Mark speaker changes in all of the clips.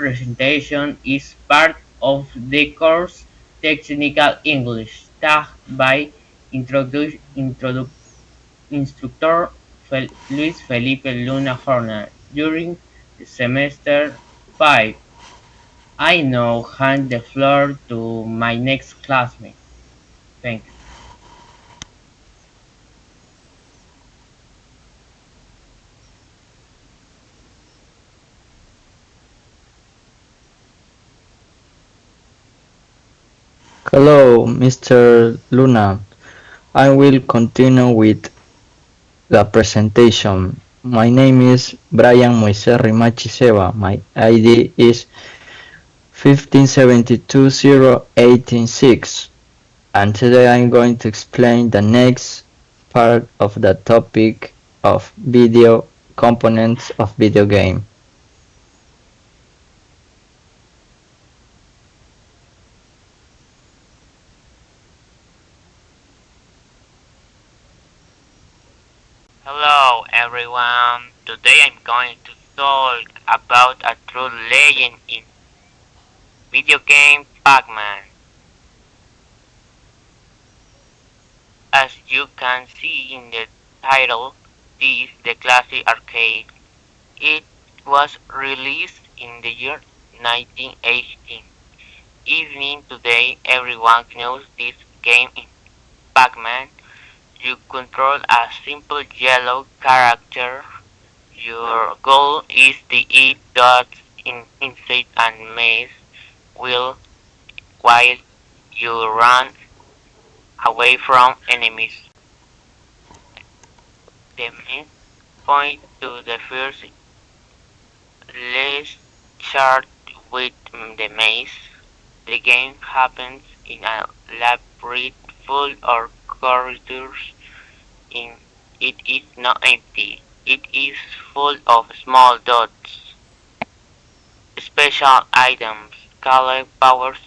Speaker 1: presentation is part of the course Technical English, taught by instructor Luis Felipe Luna Horner during the semester 5. I now hand the floor to my next classmate. Thank you.
Speaker 2: Hello, Mr. Luna. I will continue with the presentation. My name is Brian Moises Rimachi Seba. My ID is 1572086, and today I'm going to explain the next part of the topic of video components of video game.
Speaker 3: Hello everyone, today I'm going to talk about a true legend in video game Pac-Man. As you can see in the title, this is the classic arcade. It was released in the year 1918. Even today everyone knows this game in Pac-Man. You control a simple yellow character. Your goal is to eat dots inside a maze while you run away from enemies. The main point to the first let's start with the maze. The game happens in a labyrinth full of corridors. In it is not empty. It is full of small dots. Special items, color powers,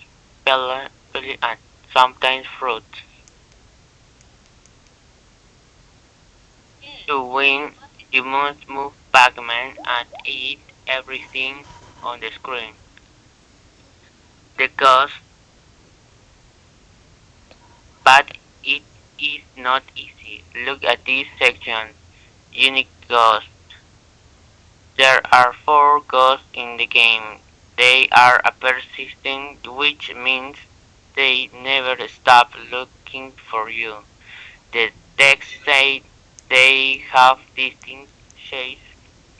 Speaker 3: pellet, and sometimes fruits. To win, you must move Pac-Man and eat everything on the screen. The cost, but it is not easy. Look at this section. Unique ghosts. There are 4 ghosts in the game. They are a persistent, which means they never stop looking for you. The text says they have distinct shades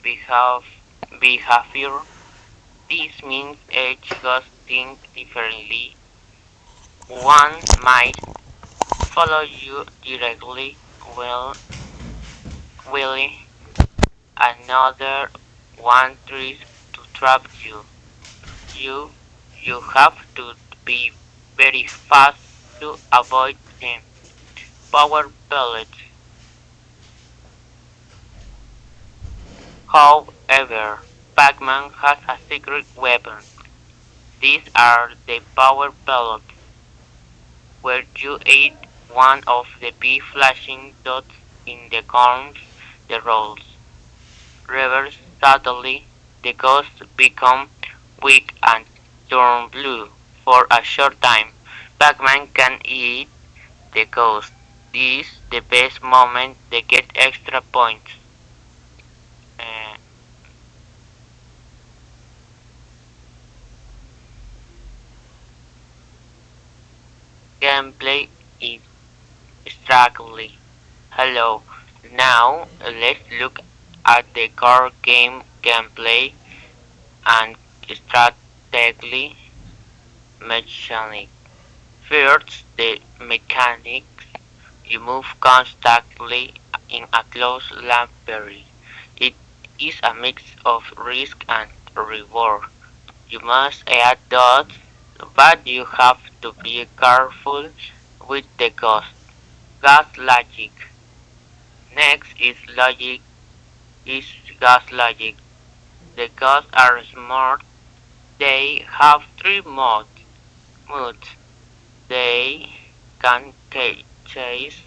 Speaker 3: behavior. This means each ghost thinks differently. One might follow you directly, while another one tries to trap you. You you have to be very fast to avoid them. Power pellets. However, Pac-Man has a secret weapon. These are the power pellets, where you eat one of the big flashing dots in the corners the rolls. Reverse suddenly, the ghosts become weak and turn blue for a short time. Pac-Man can eat the ghost. This is the best moment they get extra points. Uh, Gameplay is struggling. Hello. Now let's look at the core game gameplay and strategy mechanics. First, the mechanics. You move constantly in a closed labyrinth. It is a mix of risk and reward. You must add dots, but you have to be careful with the ghost. Gas logic. Next is gas logic. The ghosts are smart. They have 3 moods. They can chase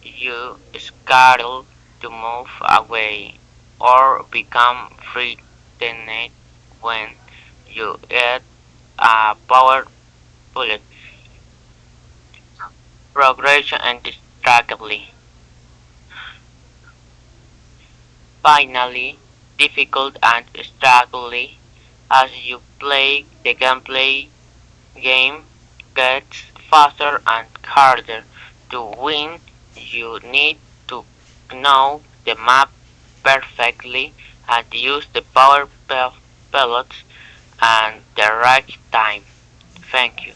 Speaker 3: you, scuttle to move away, or become frightened when you get a power bullet. Progression undistractably. Finally, difficult and struggling as you play the gameplay game gets faster and harder. To win, you need to know the map perfectly and use the power pellets and the right time. Thank you.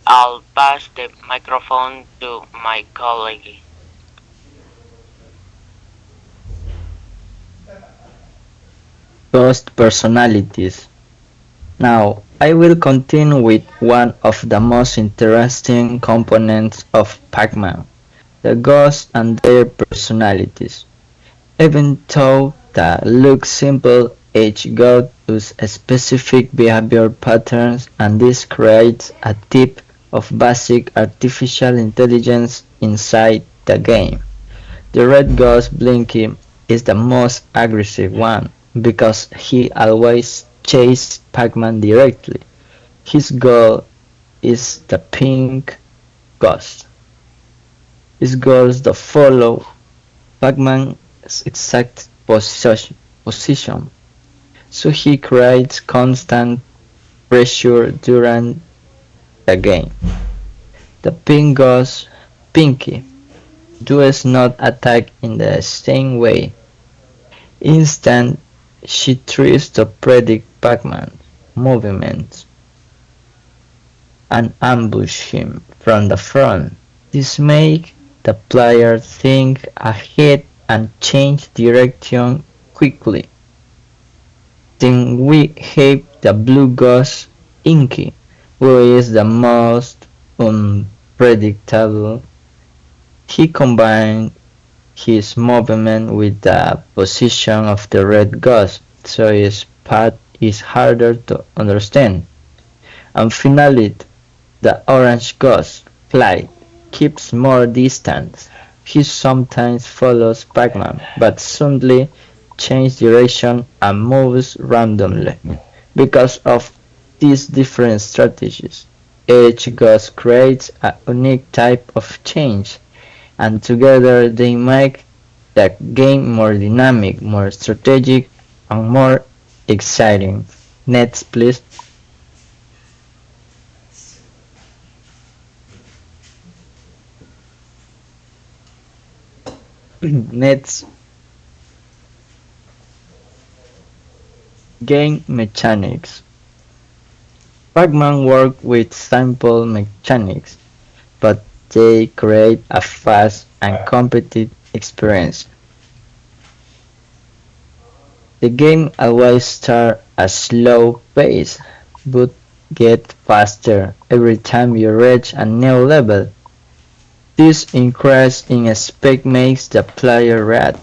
Speaker 3: I'll pass the microphone to my colleague.
Speaker 2: Ghost personalities. Now, I will continue with one of the most interesting components of Pac-Man, the ghosts and their personalities. Even though they look simple, each ghost has specific behavior patterns, and this creates a type of basic artificial intelligence inside the game. The red ghost Blinky is the most aggressive one because he always chases Pac-Man directly. His goal is the pink ghost. His goal is to follow Pac-Man's exact position, so he creates constant pressure during the game. The pink ghost Pinky does not attack in the same way. Instead, she tries to predict Pac-Man's movements and ambush him from the front. This makes the player think ahead and change direction quickly. Then we have the blue ghost Inky, who is the most unpredictable. He combines his movement with the position of the red ghost, so his path is harder to understand. And finally, the orange ghost, Clyde, keeps more distance. He sometimes follows Pac-Man, but suddenly changes direction and moves randomly. Because of these different strategies, each ghost creates a unique type of change, and together they make the game more dynamic, more strategic, and more exciting. Next, please. Next, game mechanics. Pac-Man works with simple mechanics, but they create a fast and competitive experience. The game always starts at slow pace, but gets faster every time you reach a new level. This increase in speed makes the player react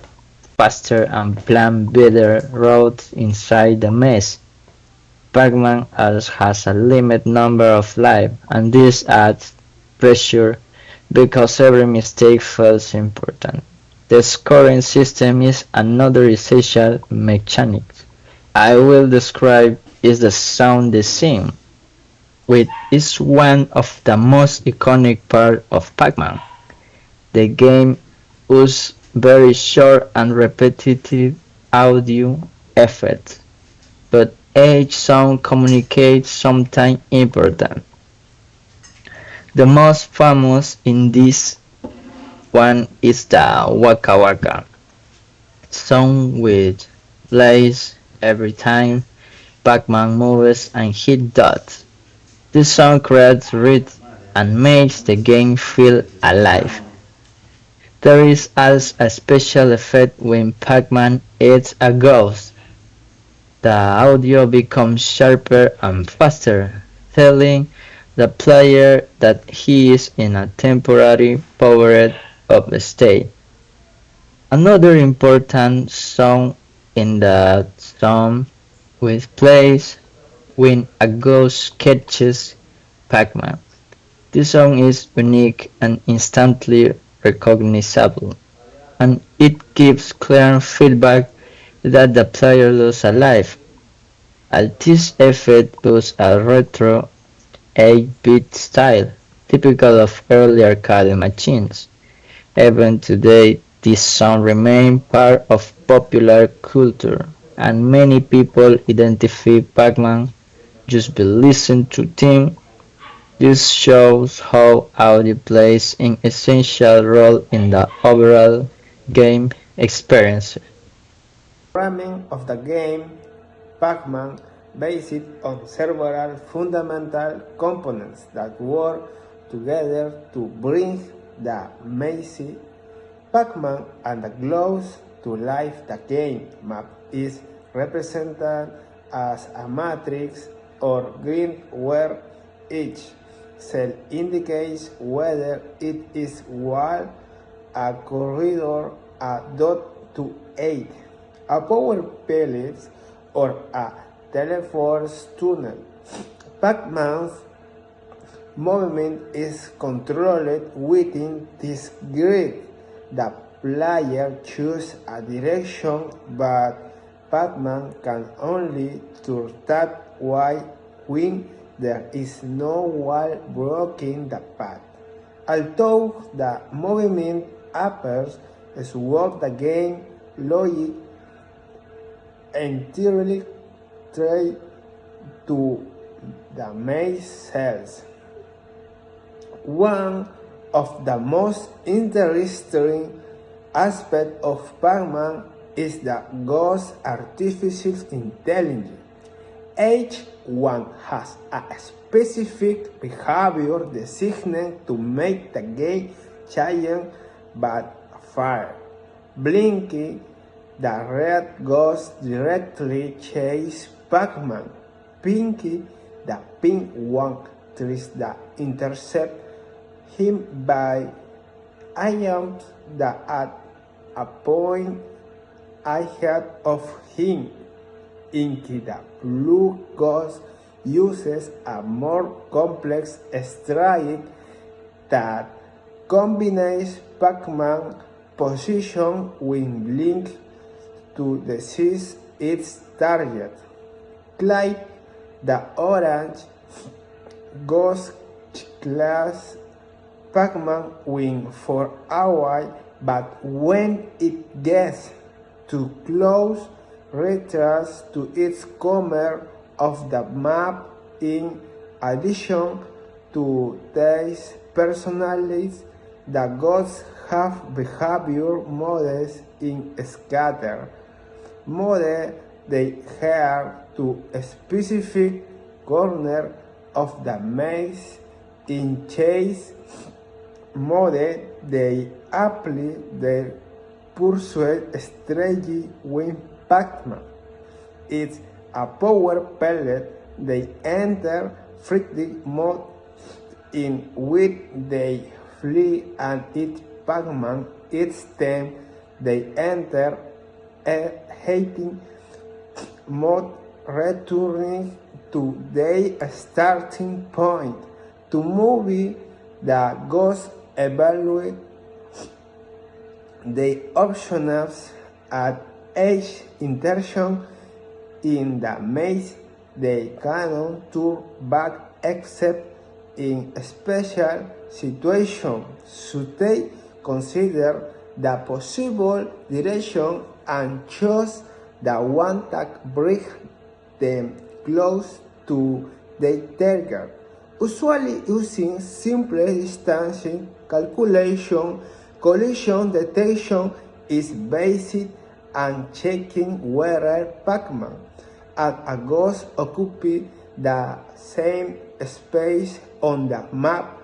Speaker 2: faster and plan better routes inside the maze. Pac-Man also has a limited number of lives, and this adds pressure because every mistake feels important. The scoring system is another essential mechanic. I will describe is the sound design, which is one of the most iconic parts of Pac-Man. The game uses very short and repetitive audio effects, but each sound communicates something important. The most famous in this one is the Waka Waka song, which plays every time Pac-Man moves and hits dots. This song creates rhythm and makes the game feel alive. There is also a special effect when Pac-Man eats a ghost. The audio becomes sharper and faster, telling the player that he is in a temporary powered up state. Another important song in the song which plays when a ghost catches Pac-Man. This song is unique and instantly recognizable, and it gives clear feedback that the player is alive This effect was a retro 8-bit style, typical of early arcade machines. Even today, this sound remains part of popular culture, and many people identify Pac-Man just by listening to theme. This shows how audio plays an essential role in the overall game experience.
Speaker 4: Programming of the game Pac-Man based on several fundamental components that work together to bring the mazy Pac-Man and the glows to life. The game map is represented as a matrix or grid where each cell indicates whether it is wall, a corridor, a dot to 8, a power pellet, or a teleforce tunnel. Pac-Man's movement is controlled within this grid. The player chooses a direction, but Pac-Man can only turn that way when there is no wall blocking the path. Although the movement appears to work, the game logic entirely tied to the maze cells. One of the most interesting aspects of Pac-Man is the ghost artificial intelligence. Each one has a specific behavior designed to make the game giant but fire. Blinky, the red ghost, directly chases Pac-Man. Pinky, the pink one, tries to intercept him by aiming at a point ahead of him. Inky, the blue ghost, uses a more complex strategy that combines Pac-Man's position with Blink to seize its target. Clyde, the orange ghost, class Pac-Man win for a while, but when it gets too close, retreats to its corner of the map. In addition to these personalities, the ghosts have behavior modes in scatter mode. They head to a specific corner of the maze. In chase mode, they apply their pursuit strategy when Pac-Man is a power pellet. They enter freeze mode, in which they flee and eat Pac-Man. Each time they enter a hating mode, returning to their starting point. To move, the ghosts evaluate the options at each intersection in the maze. They cannot turn back except in special situations. Should they consider the possible direction and choose the one that brings them close to their target. Usually using simple distance calculation, collision detection is based on checking whether Pac-Man and a ghost occupy the same space on the map.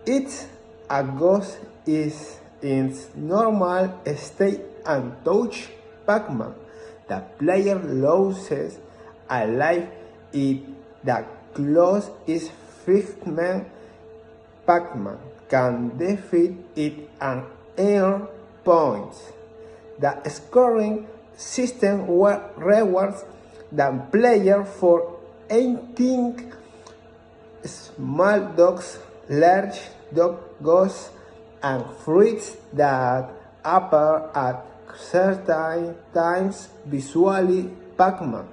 Speaker 4: If a ghost is in its normal state and touches Pac-Man, the player loses a life. If the close is fixed-man, Pac-Man can defeat it and earn points. The scoring system rewards the player for eating small dogs, large dog ghosts, and fruits that appear at certain times. Visually, Pac-Man